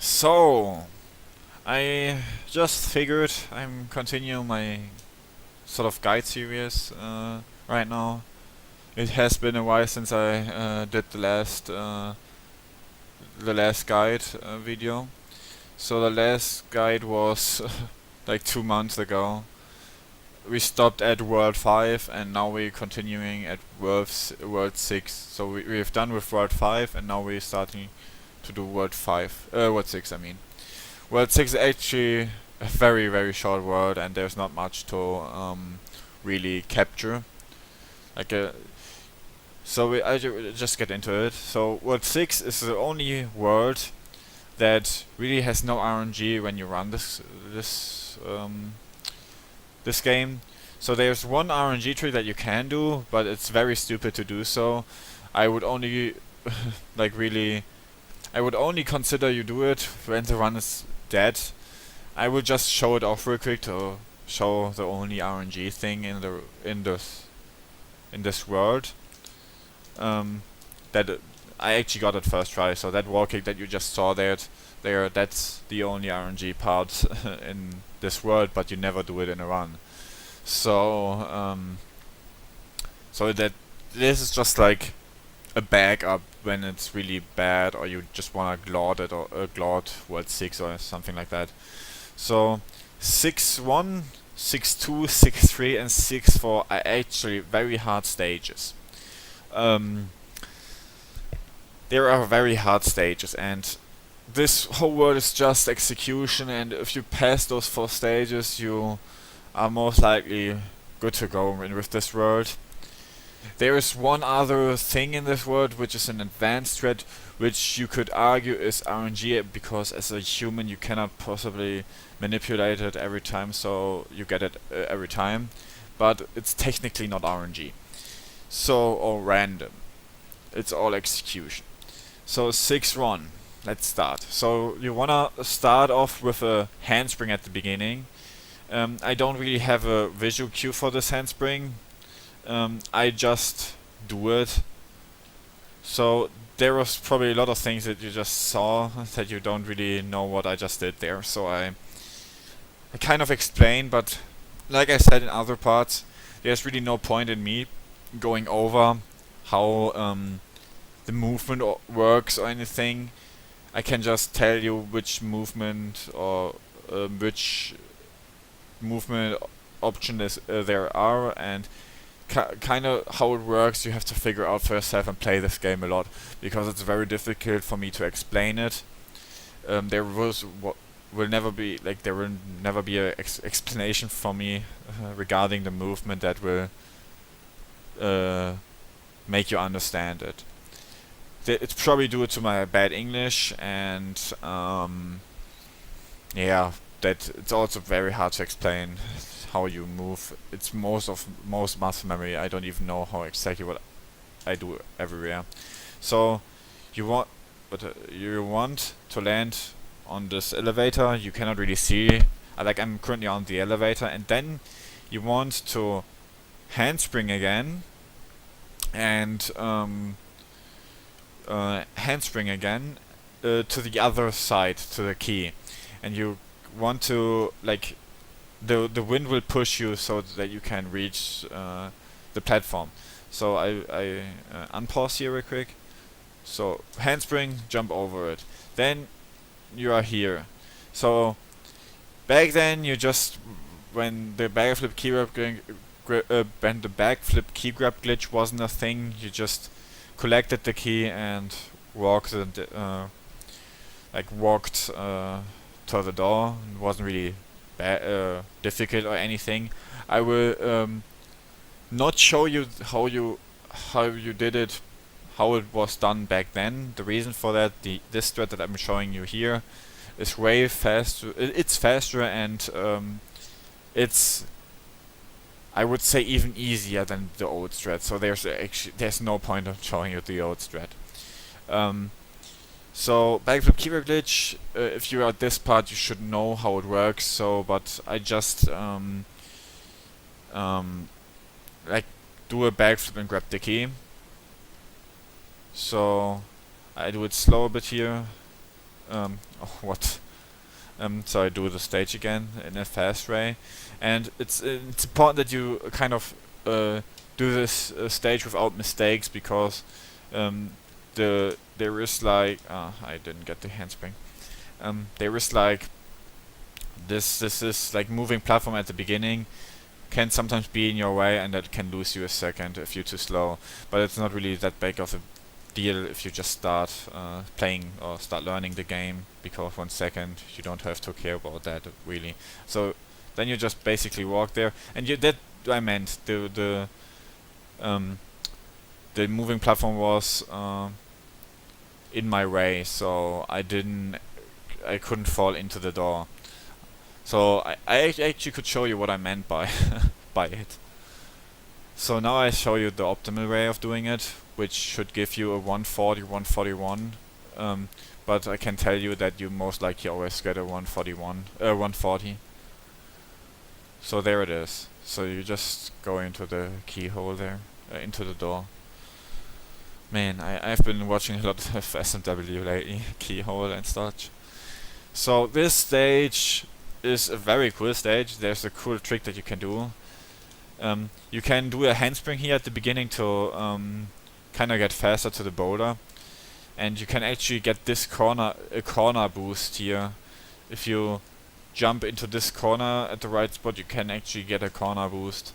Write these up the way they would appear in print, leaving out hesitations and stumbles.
So, I just figured I'm continuing my sort of guide series right now. It has been a while since I did the last guide video. So the last guide was like 2 months ago. We stopped at World 5 and now we're continuing at World 6. So we've done with World 5 and now we're starting to do World 5. World 6 I mean. World 6 is actually a very, very short world and there's not much to really capture. Like just get into it. So World 6 is the only world that really has no RNG when you run this game. So there's one RNG tree that you can do, but it's very stupid to do so. I would only like really I would only consider you do it when the run is dead. I will just show it off real quick to show the only RNG thing in this world. That I actually got it first try. So that wall kick that you just saw that's the only RNG part in this world, but you never do it in a run. So that this is just like a backup when it's really bad, or you just wanna glot it or glot World 6 or something like that. So 6-1, 6-2, 6-3, and 6-4 are actually very hard stages. There are very hard stages, and this whole world is just execution. And if you pass those 4 stages, you are most likely good to go with this world. There is one other thing in this world, which is an advanced threat, which you could argue is RNG, because as a human you cannot possibly manipulate it every time, so you get it every time. But it's technically not RNG. So, or random. It's all execution. So 6-1. Let's start. So you wanna start off with a handspring at the beginning. I don't really have a visual cue for this handspring. I just do it. So there was probably a lot of things that you just saw that you don't really know what I just did there. So I kind of explained, but like I said in other parts, there's really no point in me going over how the movement works or anything. I can just tell you which movement or which movement option there are, and kind of how it works you have to figure out for yourself and play this game a lot, because it's very difficult for me to explain it. There will never be a explanation for me regarding the movement that will make you understand it. It's probably due to my bad English, and yeah, that it's also very hard to explain how you move. It's most muscle memory. I don't even know how exactly what I do everywhere. So you want to land on this elevator. You cannot really see. I'm currently on the elevator, and then you want to handspring again, and handspring again to the other side, to the key, and you want to the wind will push you so that you can reach the platform. So I unpause here real quick. So handspring, jump over it. Then you are here. So back then you just, when the backflip key grab glitch wasn't a thing, you just collected the key and walked to the door. It wasn't really difficult or anything. I will not show you how you did it, how it was done back then. The reason for that, this thread that I'm showing you here is way faster. It's faster, and it's, I would say, even easier than the old thread. So there's no point of showing you the old thread. So backflip keyboard glitch, if you're at this part you should know how it works, but I just do a backflip and grab the key. So I do it slow a bit here. what? So I do the stage again in a fast way, and it's important that you kind of do this stage without mistakes, because there is like I didn't get the handspring. There is like this is like moving platform at the beginning can sometimes be in your way, and that can lose you a second if you're too slow. But it's not really that big of a deal if you just start playing or start learning the game, because 1 second you don't have to care about that really. So then you just basically walk there, and that I meant the moving platform was in my way, so I couldn't fall into the door. So I actually could show you what I meant by by it. So now I show you the optimal way of doing it, which should give you a 140, 141. But I can tell you that you most likely always get a 140. So there it is. So you just go into the keyhole there, into the door. Man, I've been watching a lot of SMW lately, keyhole and such. So this stage is a very cool stage. There's a cool trick that you can do. You can do a handspring here at the beginning to kind of get faster to the boulder, and you can actually get a corner boost here. If you jump into this corner at the right spot, you can actually get a corner boost.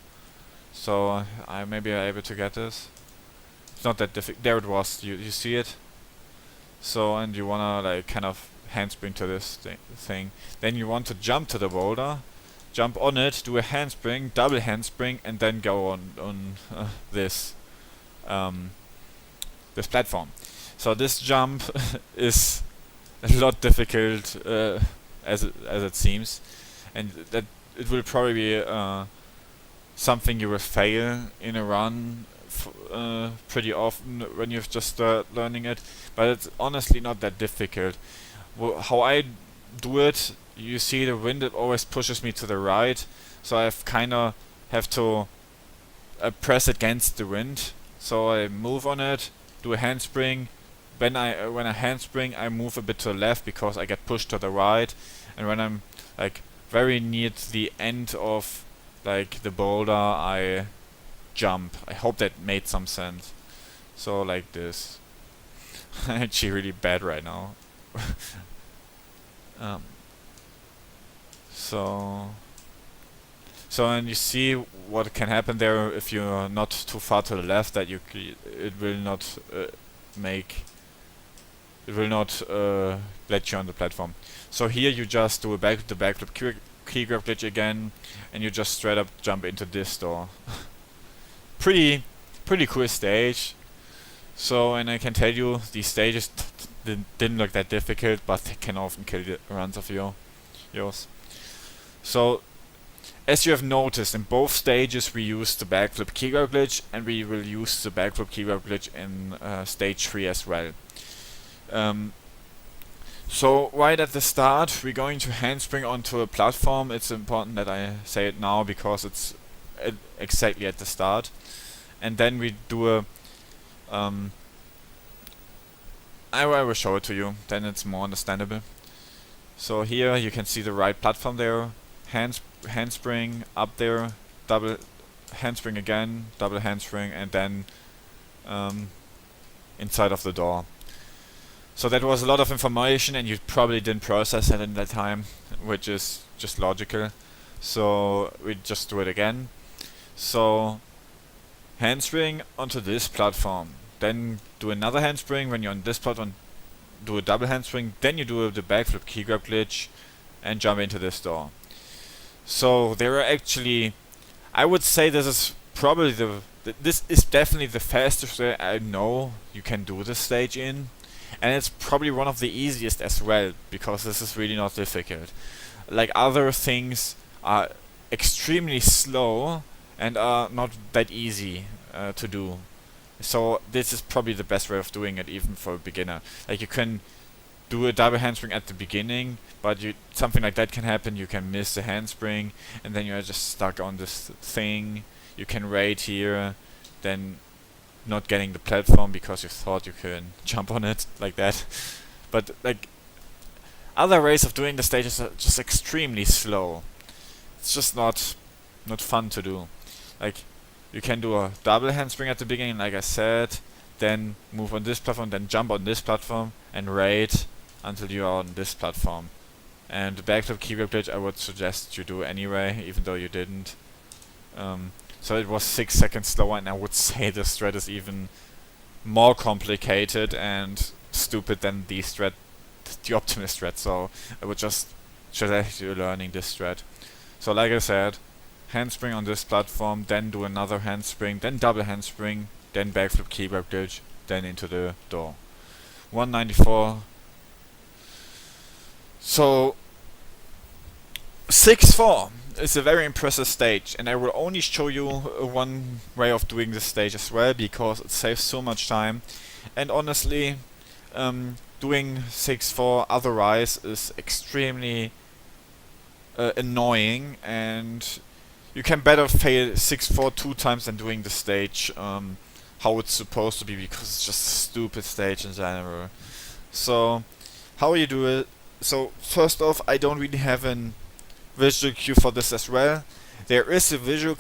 So I maybe are able to get this. It's not that difficult. There it was. You see it. So, and you wanna like kind of handspring to this thing. Then you want to jump to the boulder, jump on it, do a handspring, double handspring, and then go on this this platform. So this jump is a lot difficult as it seems, and that it will probably be something you will fail in a run pretty often when you've just started learning it. But it's honestly not that difficult. How I do it, you see the wind, it always pushes me to the right, so I've kinda have to press against the wind. So I move on it, do a handspring. When I handspring, I move a bit to the left because I get pushed to the right, and when I'm like very near to the end of like the boulder, I jump. I hope that made some sense. So like this. I'm actually really bad right now. um, so and you see what can happen there if you're not too far to the left, that it will not let you on the platform. So here you just do the backflip key grab glitch again, and you just straight up jump into this door. pretty cool stage. So, and I can tell you, these stages didn't look that difficult, but they can often kill the runs of yours. So, as you have noticed, in both stages we used the backflip key grab glitch, and we will use the backflip key grab glitch in stage 3 as well. So right at the start, we're going to handspring onto a platform. It's important that I say it now because it's exactly at the start. And then we do a I will show it to you, then it's more understandable. So here you can see the right platform there, handspring up there, double handspring again, double handspring, and then inside of the door. So that was a lot of information, and you probably didn't process it in that time, which is just logical. So we just do it again. So handspring onto this platform, then do another handspring. When you're on this platform, do a double handspring, then you do the backflip key grab glitch and jump into this door. So there are actually, I would say this is probably this is definitely the fastest way I know you can do this stage in, and it's probably one of the easiest as well, because this is really not difficult. Like other things are extremely slow and are not that easy to do. So this is probably the best way of doing it, even for a beginner. Like you can do a double handspring at the beginning, but something like that can happen. You can miss the handspring, and then you're just stuck on this thing. You can wait here, then not getting the platform because you thought you can jump on it like that. But like Other ways of doing the stages are just extremely slow. It's just not fun to do. Like, you can do a double handspring at the beginning, like I said, then move on this platform, then jump on this platform, and raid until you are on this platform. And the backflip keygrip glitch I would suggest you do anyway, even though you didn't. So it was 6 seconds slower, and I would say the strat is even more complicated and stupid than the optimist strat, so I would just suggest you learning this strat. So like I said, handspring on this platform, then do another handspring, then double handspring, then backflip keygrip glitch, then into the door. 194. So 6-4 is a very impressive stage, and I will only show you one way of doing this stage as well, because it saves so much time. And honestly, doing 6-4 otherwise is extremely annoying, and you can better fail 6-4 2 times than doing the stage how it's supposed to be, because it's just a stupid stage in general. So, how you do it? So, first off, I don't really have an visual cue for this as well. There is a visual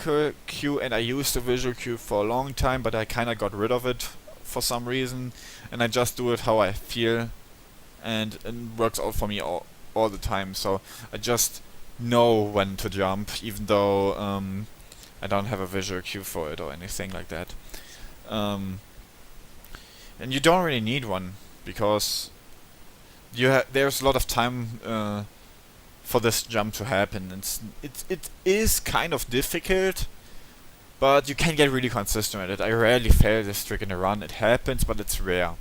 cue, and I used the visual cue for a long time, but I kinda got rid of it for some reason, and I just do it how I feel, and it works out for me all the time. So I just know when to jump, even though I don't have a visual cue for it or anything like that. And you don't really need one, because there's a lot of time for this jump to happen. It is kind of difficult, but you can get really consistent at it. I rarely fail this trick in a run. It happens, but it's rare.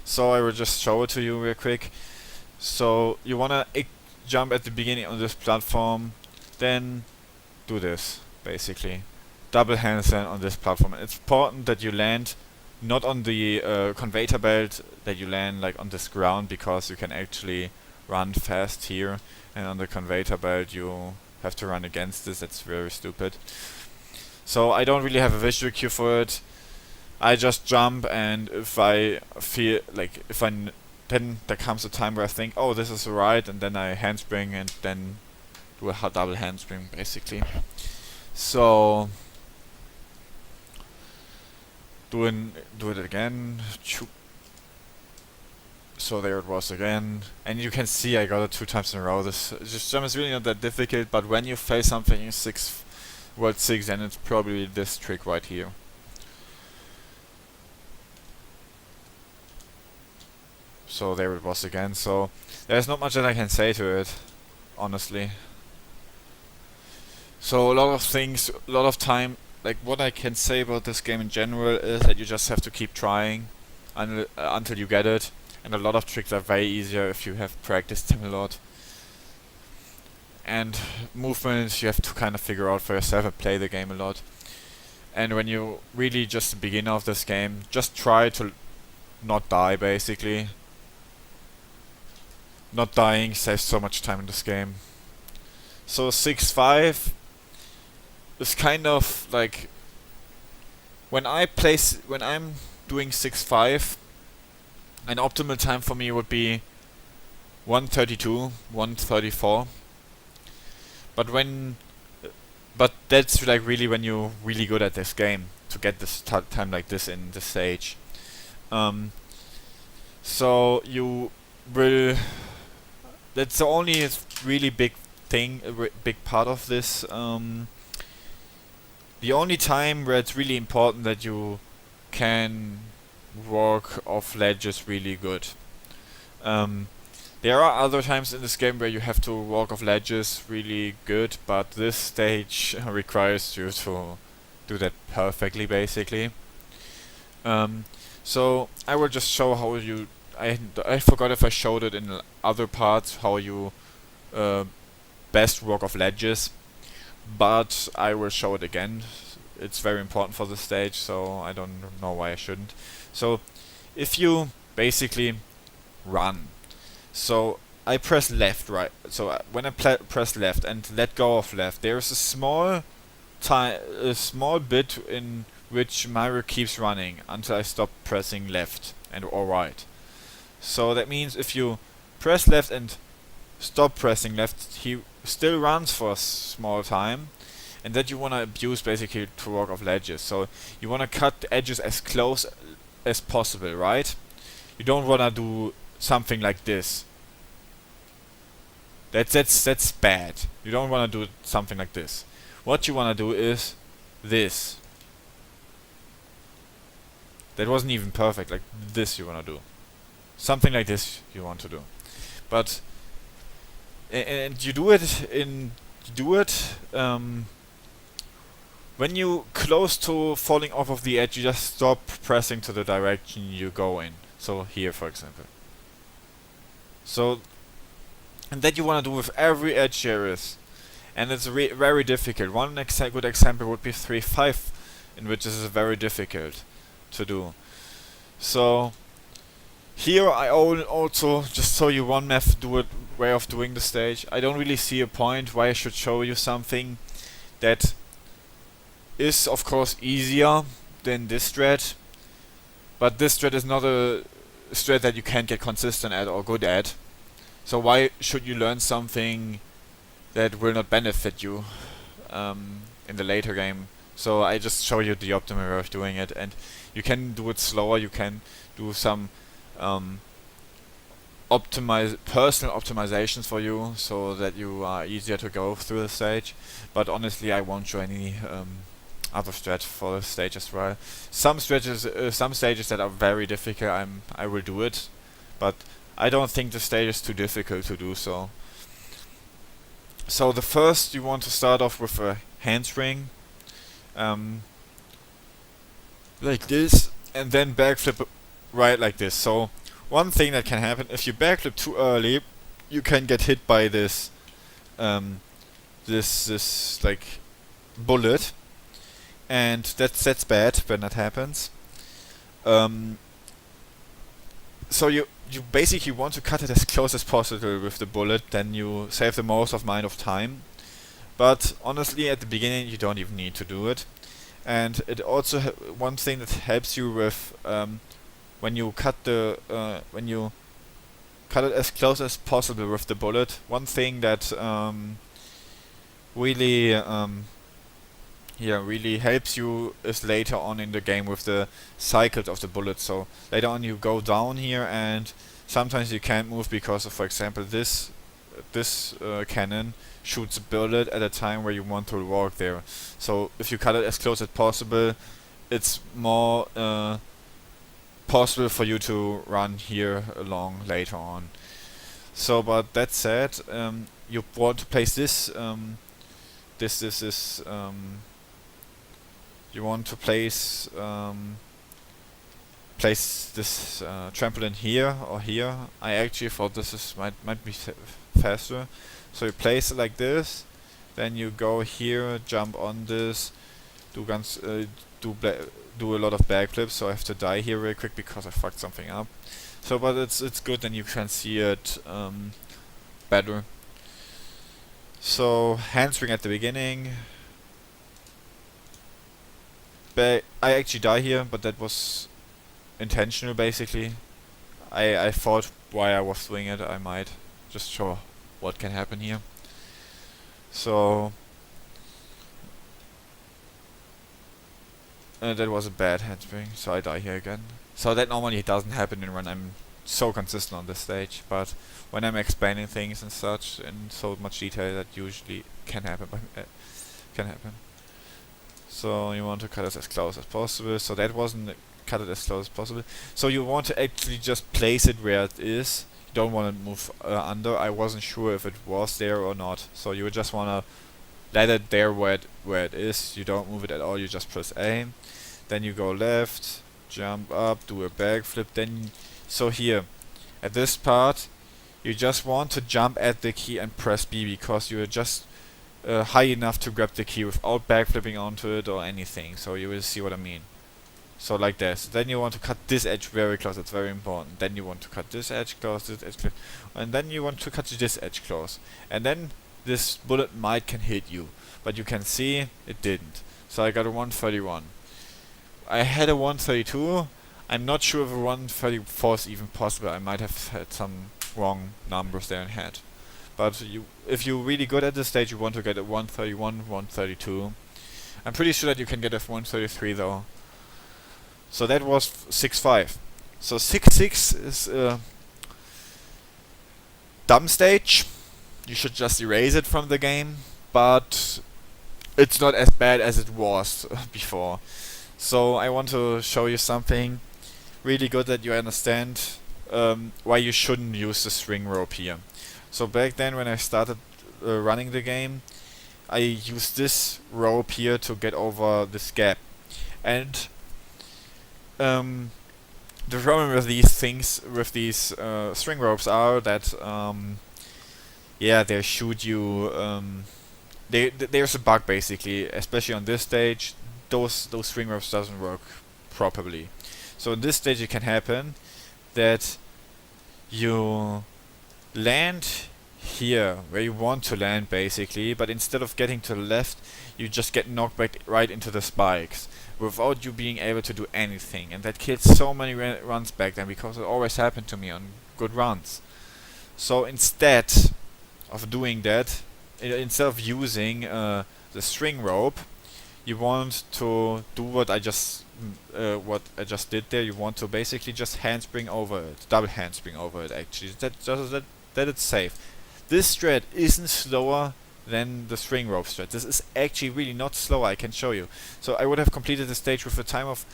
So I will just show it to you real quick. So you wanna jump at the beginning on this platform, then do this, basically. Double handstand on this platform. It's important that you land not on the conveyor belt, that you land like on this ground, because you can actually run fast here, and on the conveyor belt you have to run against this. That's very stupid. So I don't really have a visual cue for it. I just jump, and if I feel like, then there comes a time where I think, oh, this is right, and then I handspring and then do a double handspring, basically. So do it again. So there it was again, and you can see I got it 2 times in a row. This jump is really not that difficult, but when you face something in World 6, then it's probably this trick right here. So there it was again. So there's not much that I can say to it, honestly. So a lot of things, a lot of time. Like, what I can say about this game in general is that you just have to keep trying until you get it. And a lot of tricks are way easier if you have practiced them a lot. And movements you have to kind of figure out for yourself and play the game a lot. And when you really just a beginner of this game, just try to not die, basically. Not dying saves so much time in this game. So 6-5 is kind of like, when I'm doing 6-5, an optimal time for me would be 1:32, 1:34. But that's like really when you're really good at this game, to get this time like this in the stage. So you will. That's the only really big thing, big part of this. The only time where it's really important that you can walk off ledges really good. There are other times in this game where you have to walk off ledges really good, but this stage requires you to do that perfectly, basically. So I will just show how you. I forgot if I showed it in other parts how you best walk off ledges, but I will show it again. It's very important for the stage, so I don't know why I shouldn't. So if you basically run, so I press left, right. So when I press left and let go of left, there is a small bit in which Mario keeps running until I stop pressing left or right. So that means if you press left and stop pressing left, he still runs for a small time, and that you want to abuse basically to walk off ledges. So you want to cut the edges as close as possible, right? You don't want to do something like this. That's bad. You don't want to do something like this. What you want to do is this. That wasn't even perfect. Like this you want to do. Something like this you want to do. But and you do it when you close to falling off of the edge, you just stop pressing to the direction you go in. So here, for example. So, and that you want to do with every edge there is. And it's very difficult. One good example would be 3-5, in which this is very difficult to do. So, here I also just show you one way of doing the stage. I don't really see a point why I should show you something that is of course easier than this strat, but this strat is not a strat that you can't get consistent at or good at. So why should you learn something that will not benefit you in the later game? So I just show you the optimal way of doing it, and you can do it slower. You can do some personal optimizations for you, so that you are easier to go through the stage. But honestly, I won't show any other strat for the stage as well. Some stages that are very difficult, I will do it, but I don't think the stage is too difficult to do so. So the first, you want to start off with a handspring, like this, and then backflip right like this. So one thing that can happen, if you backflip too early, you can get hit by this this like bullet, and that's bad when that happens. So you basically want to cut it as close as possible with the bullet, then you save the most amount of time. But honestly, at the beginning you don't even need to do it. And it also one thing that helps you with when you cut it as close as possible with the bullet. One thing that really really helps you is later on in the game with the cycles of the bullets. So later on you go down here, and sometimes you can't move because of, for example, this cannon shoots a bullet at a time where you want to walk there. So if you cut it as close as possible, it's more possible for you to run here along later on. So, but that said, you want to place this you want to place this trampoline here or here. I actually thought this might be faster. So you place it like this, then you go here, jump on this, do a lot of backflips. So I have to die here real quick because I fucked something up. So, but it's good, then you can see it better. So handspring at the beginning. I actually die here, but that was intentional basically. I thought while I was doing it I might just show what can happen here. So that was a bad handspring, so I die here again. So that normally doesn't happen when I'm so consistent on this stage, but when I'm explaining things and such in so much detail, that usually can happen. So you want to cut it as close as possible. So that wasn't cut it as close as possible. So you want to actually just place it where it is. You don't want to move under. I wasn't sure if it was there or not. So you just want to let it there where it is. You don't move it at all. You just press A. Then you go left, jump up, do a backflip. Then so here at this part, you just want to jump at the key and press B, because you are just high enough to grab the key without backflipping onto it or anything. So you will see what I mean. So like this. Then you want to cut this edge very close. It's very important. Then you want to cut this edge close, this edge close, and then you want to cut this edge close. And then this bullet can hit you, but you can see it didn't. So I got a 131. I had a 132. I'm not sure if a 134 is even possible. I might have had some wrong numbers there in head. But if you're really good at this stage, you want to get a 131, 132. I'm pretty sure that you can get a 133 though. So that was 6-5. So 6-6 is a dumb stage. You should just erase it from the game, but it's not as bad as it was before. So I want to show you something really good that you understand why you shouldn't use the string rope here. So back then when I started running the game, I used this rope here to get over this gap. And the problem with these things, with these string ropes, are that yeah, they shoot you. There's a bug basically, especially on this stage. Those string ropes doesn't work properly. So in this stage, it can happen that you land here where you want to land basically, but instead of getting to the left, you just get knocked back right into the spikes without you being able to do anything, and that kills so many runs back then, because it always happened to me on good runs. So instead of doing that, instead of using the string rope, you want to do what I just did there. You want to basically just handspring over it, double handspring over it. Actually, that it's safe. This strat isn't slower than the string rope strat. This is actually really not slow. I can show you. So I would have completed the stage with a time of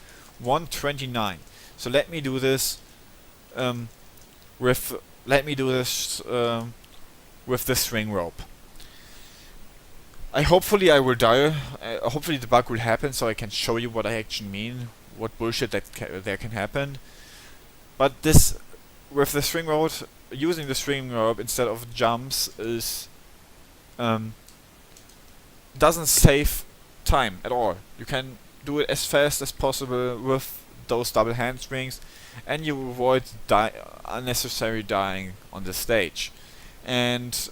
1:29. So let me do this with the string rope. Hopefully I will die. Hopefully the bug will happen, so I can show you what I actually mean, what bullshit there can happen. But this, with the string rope, using the string rope instead of jumps is doesn't save time at all. You can do it as fast as possible with those double handsprings, and you avoid unnecessary dying on the stage. And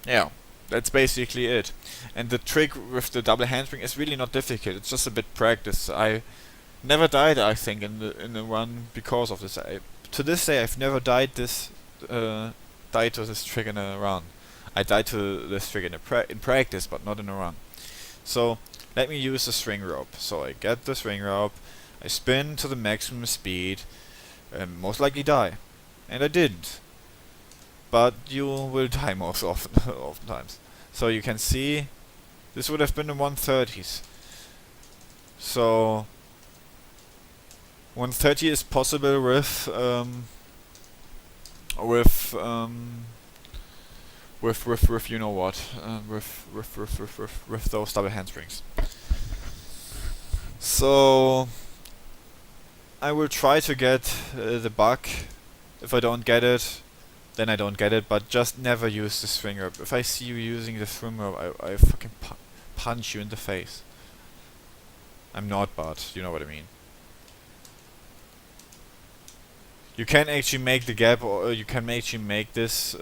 yeah, that's basically it. And the trick with the double handspring is really not difficult. It's just a bit practice. I never died, I think, in the run because of this. To this day, I've never died to this trick in a run. I died to this trick in practice, but not in a run. So let me use the string rope. So I get the string rope, I spin to the maximum speed, and most likely die. And I didn't. But you will die most oftentimes. So you can see this would have been the 130s. So 130 is possible with you know what, with those double handsprings. So I will try to get the bug. If I don't get it, then I don't get it, but just never use the string rope. If I see you using the string rope, I fucking punch you in the face. I'm not, but you know what I mean. You can actually make the gap, or you can actually make this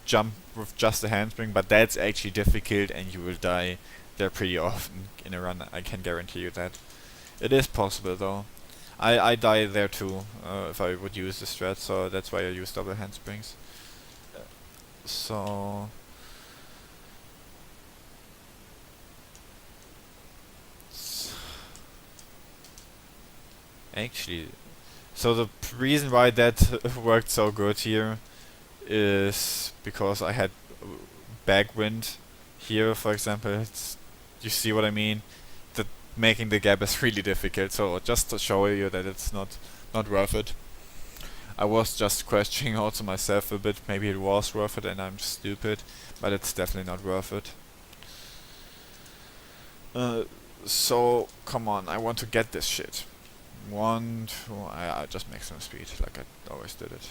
jump with just a handspring, but that's actually difficult, and you will die there pretty often in a run. I can guarantee you that. It is possible though. I die there too if I would use the strat, so that's why I use double handsprings. So actually, so the reason why that worked so good here is because I had backwind here, for example. You see what I mean? That making the gap is really difficult. So just to show you that it's not worth it. I was just questioning also myself a bit. Maybe it was worth it and I'm stupid, but it's definitely not worth it. So come on, I want to get this shit. 1, 2, I just make some speed like I always did it.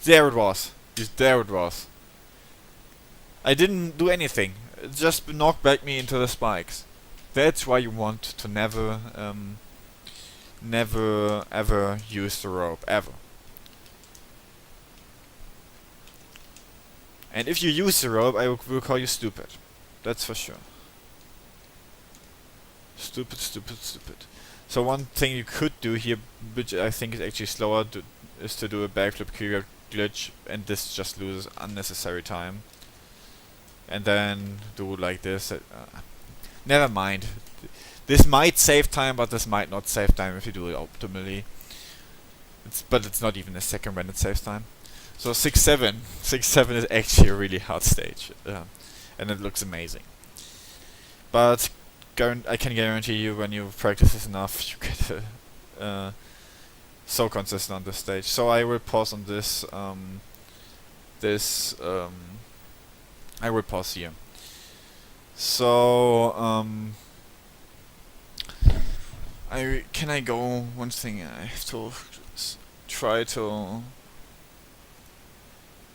There it was. There it was. I didn't do anything. It just knocked back me into the spikes. That's why you want to never ever use the rope, ever. And if you use the rope, I will call you stupid. That's for sure. Stupid, stupid, stupid. So one thing you could do here, which I think is actually slower, is to do a backflip glitch, and this just loses unnecessary time. And then do like this. Never mind. This might save time, but this might not save time if you do it optimally. But it's not even a second when it saves time. So 6-7. 6-7 is actually a really hard stage. And it looks amazing. But I can guarantee you, when you practice this enough, you get so consistent on this stage. So I will pause on this. I will pause here. So can I go one thing? I have to try to.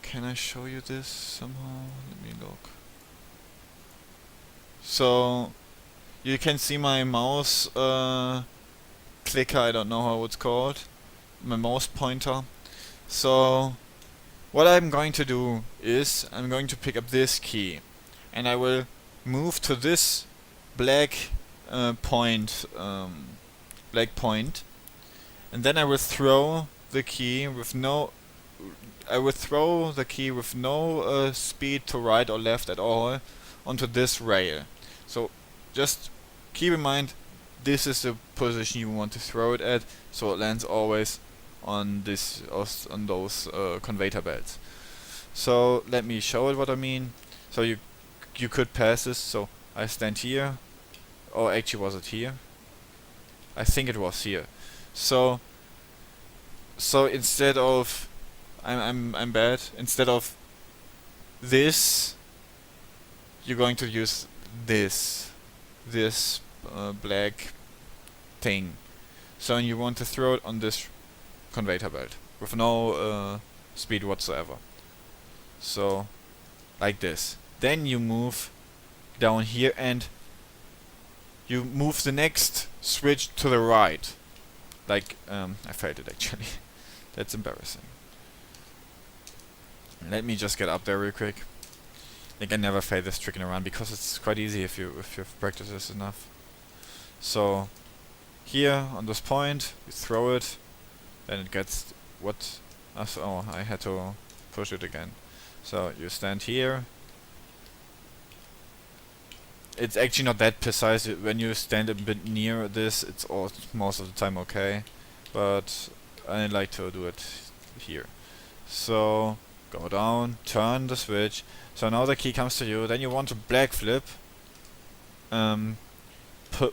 Can I show you this somehow? Let me look. So you can see my mouse clicker. I don't know how it's called. My mouse pointer. So what I'm going to do is I'm going to pick up this key, and I will move to this black point, and then I will throw the key with no. I will throw the key with no speed to right or left at all onto this rail. So just keep in mind, this is the position you want to throw it at, so it lands always on this on those conveyor belts. So let me show it what I mean. So you could pass this. So I stand here. Or actually, was it here? I think it was here. So instead of I'm bad. Instead of this, you're going to use this black thing. So you want to throw it on this conveyor belt with no speed whatsoever. So like this. Then you move down here and you move the next switch to the right. Like I failed it actually. That's embarrassing. Let me just get up there real quick. Like, I never fail this tricking around because it's quite easy if you've practiced this enough. So here on this point, you throw it, then it gets what? Oh, I had to push it again. So you stand here. It's actually not that precise. When you stand a bit near this, it's most of the time okay. But I like to do it here. So go down, turn the switch. So now the key comes to you. Then you want to black flip.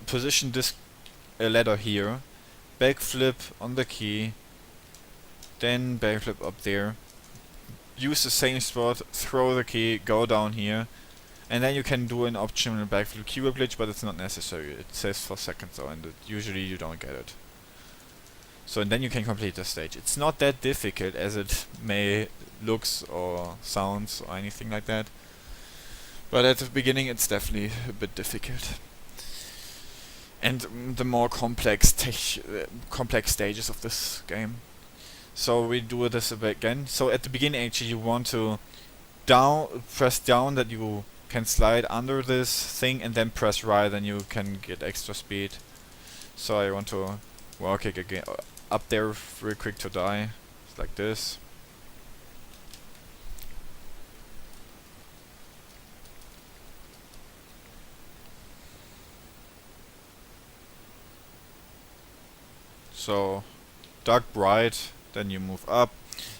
Position this ladder here. Backflip on the key. Then backflip up there. Use the same spot. Throw the key. Go down here. And then you can do an optional backflip keyword glitch, but it's not necessary. It says for seconds though, and usually you don't get it. So and then you can complete the stage. It's not that difficult as it may looks or sounds or anything like that. But at the beginning it's definitely a bit difficult. And the more complex stages of this game. So we do this a bit again. So at the beginning actually you want to press down that you can slide under this thing, and then press right and you can get extra speed. So I want to walk it again up there real quick to die. It's like this. So dark bright, then you move up.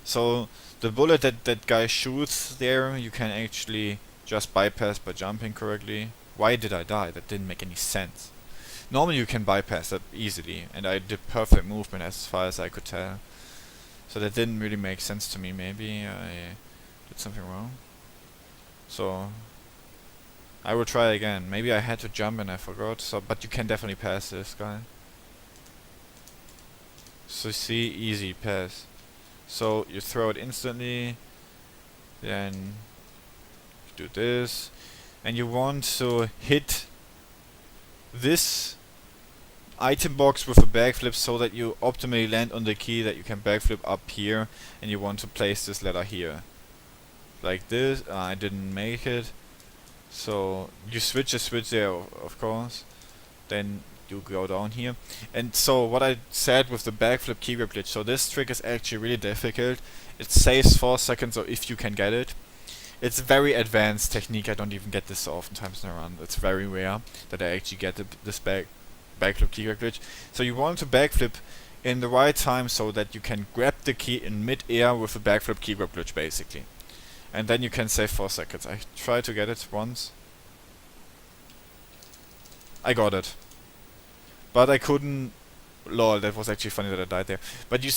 So the bullet that guy shoots there, you can actually just bypass by jumping correctly. Why did I die? That didn't make any sense. Normally you can bypass that easily, and I did perfect movement as far as I could tell. So that didn't really make sense to me. Maybe I did something wrong. So I will try again. Maybe I had to jump and I forgot. So, but you can definitely pass this guy. So see, easy pass. So you throw it instantly, then do this, and you want to hit this item box with a backflip so that you optimally land on the key that you can backflip up here, and you want to place this letter here. Like this. I didn't make it. So you switch there, of course. Then you go down here. And so what I said with the backflip keyword glitch, so this trick is actually really difficult. It saves 4 seconds, or if you can get it. It's a very advanced technique. I don't even get this so oftentimes in a run. It's very rare that I actually get this backflip keygrab glitch. So you want to backflip in the right time so that you can grab the key in mid-air with a backflip keygrab glitch, basically. And then you can save 4 seconds. I tried to get it once. I got it. But I couldn't... Lol, that was actually funny that I died there. But you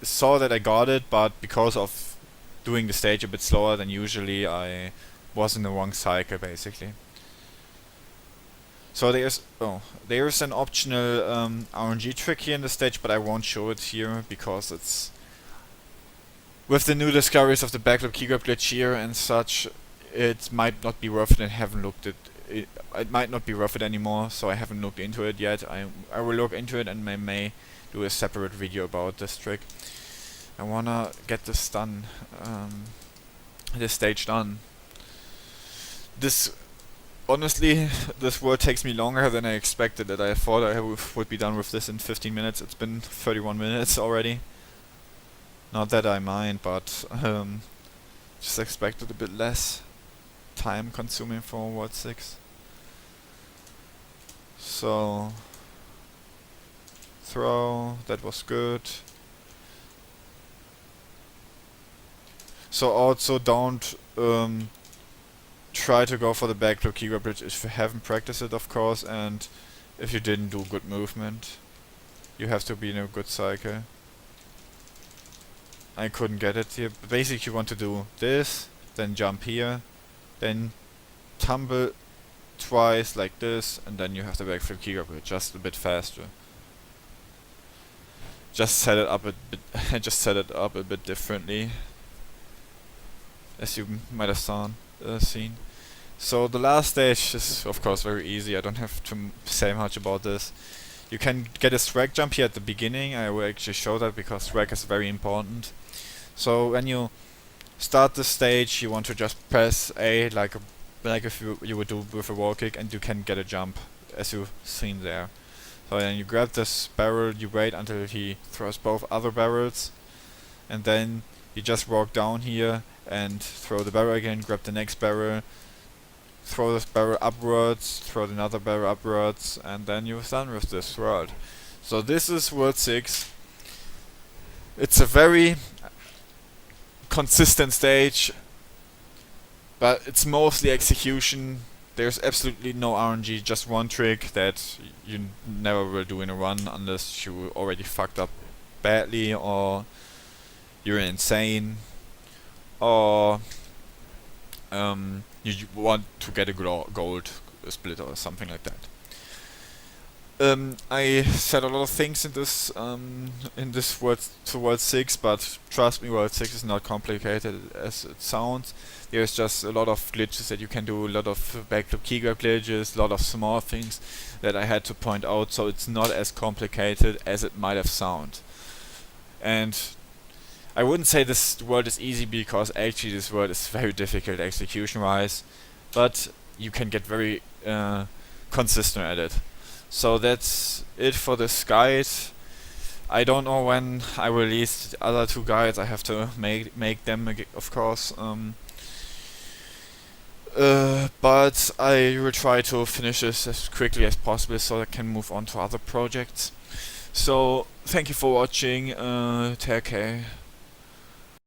saw that I got it, but because of doing the stage a bit slower than usually, I was in the wrong cycle, basically. So there's an optional RNG trick here in the stage, but I won't show it here because it's... With the new discoveries of the backflip keygrab glitch here and such, it might not be worth it, and haven't looked at it. It might not be worth it anymore, so I haven't looked into it yet. I will look into it and may do a separate video about this trick. I wanna get this done, this stage done. Honestly, this world takes me longer than I expected. That I thought I would be done with this in 15 minutes. It's been 31 minutes already. Not that I mind, but just expected a bit less time consuming for World 6. So, throw, that was good. So also don't try to go for the backflip keygrab glitch if you haven't practiced it, of course, and if you didn't do good movement. You have to be in a good cycle. I couldn't get it here. Basically you want to do this, then jump here, then tumble twice like this, and then you have the backflip keygrab glitch, just a bit faster. Just set it up a bit just set it up a bit differently, as you might have seen. So the last stage is of course very easy. I don't have to say much about this. You can get a swag jump here at the beginning. I will actually show that because swag is very important. So when you start the stage, you want to just press A like if you would do with a wall kick, and you can get a jump, as you've seen there. So then you grab this barrel, you wait until he throws both other barrels, and then you just walk down here and throw the barrel again, grab the next barrel, throw this barrel upwards, throw another barrel upwards, and then you're done with this world. So this is World 6. It's a very consistent stage, but it's mostly execution. There's absolutely no RNG, just one trick that you never will do in a run unless you already fucked up badly, or you're insane, or you want to get a gold split or something like that. I said a lot of things in this World 6, but trust me, World 6 is not complicated as it sounds. There's just a lot of glitches that you can do, a lot of backflip keygrab glitches, a lot of small things that I had to point out, so it's not as complicated as it might have sounded. And I wouldn't say this world is easy, because actually this world is very difficult execution-wise, but you can get very consistent at it. So that's it for this guide. I don't know when I release the other two guides. I have to make them, of course. But I will try to finish this as quickly as possible so I can move on to other projects. So thank you for watching. Take care.